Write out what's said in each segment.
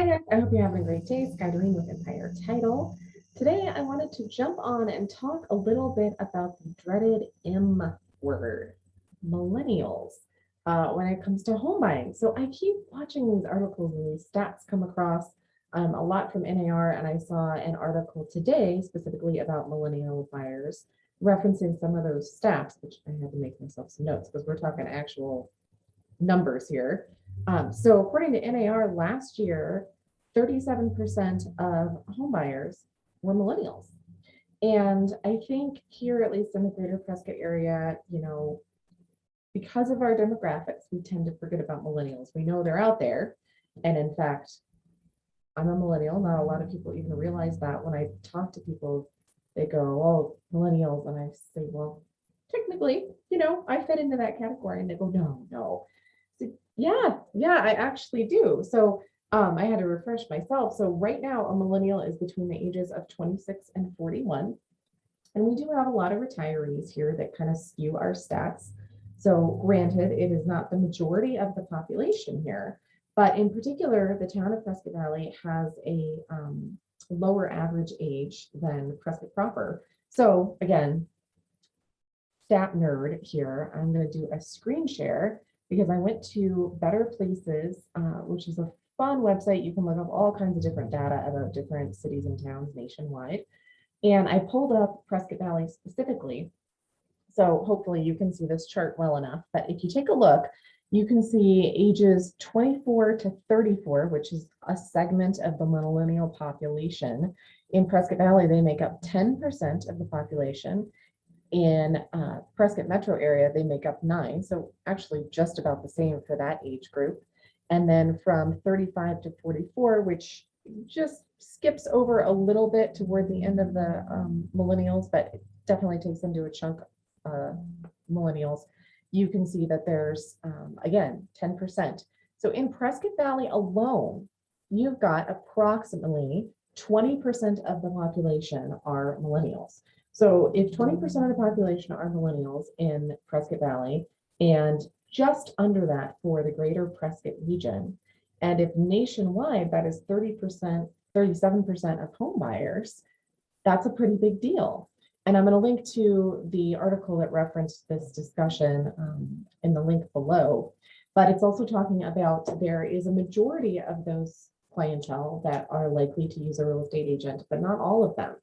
Hi, I hope you're having a great day. Sky Doreen with Empire Title. Today, I wanted to jump on and talk a little bit about the dreaded M word, millennials, when it comes to home buying. So I keep watching these articles and these stats come across a lot from NAR, and I saw an article today specifically about millennial buyers referencing some of those stats, which I had to make myself some notes because we're talking actual numbers here. So according to NAR last year, 37% of home buyers were millennials. And I think here, at least in the greater Prescott area, because of our demographics, we tend to forget about millennials. We know they're out there. And in fact, I'm a millennial. Not a lot of people even realize that. When I talk to people, they go, oh, millennials. And I say, well, technically, I fit into that category. And they go, no. Yeah, I actually do. So I had to refresh myself. So right now, a millennial is between the ages of 26 and 41. And we do have a lot of retirees here that kind of skew our stats. So granted, it is not the majority of the population here, but in particular, the town of Prescott Valley has a lower average age than Prescott proper. So again, stat nerd here, I'm going to do a screen share because I went to Better Places, which is a fun website. You can look up all kinds of different data about different cities and towns nationwide. And I pulled up Prescott Valley specifically. So hopefully you can see this chart well enough. But if you take a look, you can see ages 24 to 34, which is a segment of the millennial population. In Prescott Valley, they make up 10% of the population. In Prescott metro area, they make up 9. So actually just about the same for that age group. And then from 35 to 44, which just skips over a little bit toward the end of the millennials, but it definitely takes into a chunk millennials. You can see that there's, again, 10%. So in Prescott Valley alone, you've got approximately 20% of the population are millennials. So if 20% of the population are millennials in Prescott Valley, and just under that for the greater Prescott region, and if nationwide that is 30%, 37% of home buyers, that's a pretty big deal. And I'm going to link to the article that referenced this discussion in the link below. But it's also talking about there is a majority of those clientele that are likely to use a real estate agent, but not all of them.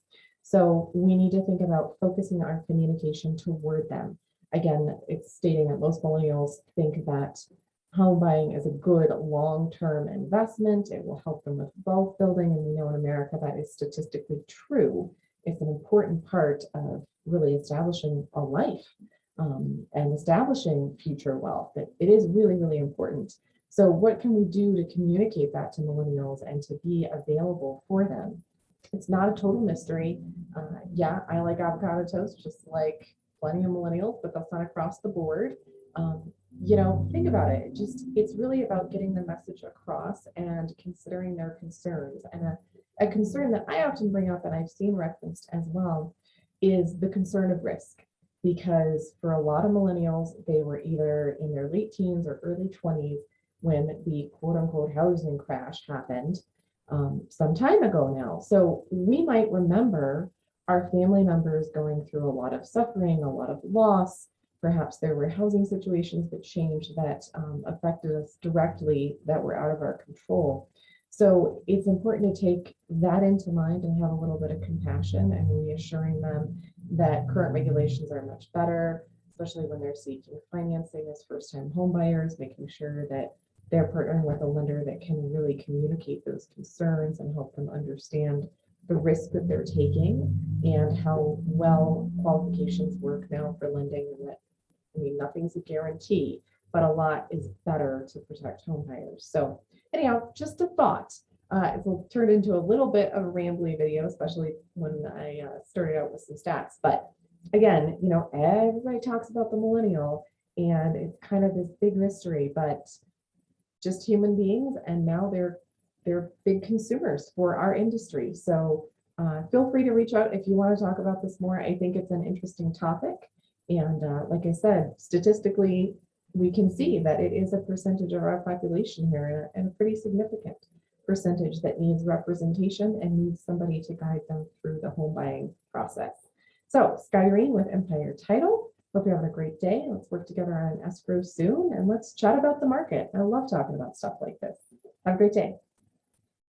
So we need to think about focusing our communication toward them. Again, it's stating that most millennials think that home buying is a good long-term investment. It will help them with wealth building. And we know in America that is statistically true. It's an important part of really establishing a life and establishing future wealth. It is really, really important. So what can we do to communicate that to millennials and to be available for them? It's not a total mystery. Yeah, I like avocado toast, just like plenty of millennials, but that's not across the board. Think about it. It's really about getting the message across and considering their concerns. And a concern that I often bring up, and I've seen referenced as well, is the concern of risk. Because for a lot of millennials, they were either in their late teens or early 20s when the quote unquote housing crash happened some time ago now. So we might remember our family members going through a lot of suffering, a lot of loss. Perhaps there were housing situations that changed that affected us directly that were out of our control. So it's important to take that into mind and have a little bit of compassion and reassuring them that current regulations are much better, especially when they're seeking financing as first-time home buyers, making sure that they're partnering with a lender that can really communicate those concerns and help them understand the risk that they're taking and how well qualifications work now for lending. And that, nothing's a guarantee, but a lot is better to protect home buyers. So anyhow, just a thought. It will turn into a little bit of a rambly video, especially when I started out with some stats. But again, everybody talks about the millennial and it's kind of this big mystery, but just human beings, and now they're big consumers for our industry. So feel free to reach out if you want to talk about this more. I think it's an interesting topic. And like I said, statistically, we can see that it is a percentage of our population here and pretty significant. percentage that needs representation and needs somebody to guide them through the home buying process. So Skyrene with Empire Title. Hope you're having a great day. Let's work together on escrow soon and let's chat about the market. I love talking about stuff like this. Have a great day.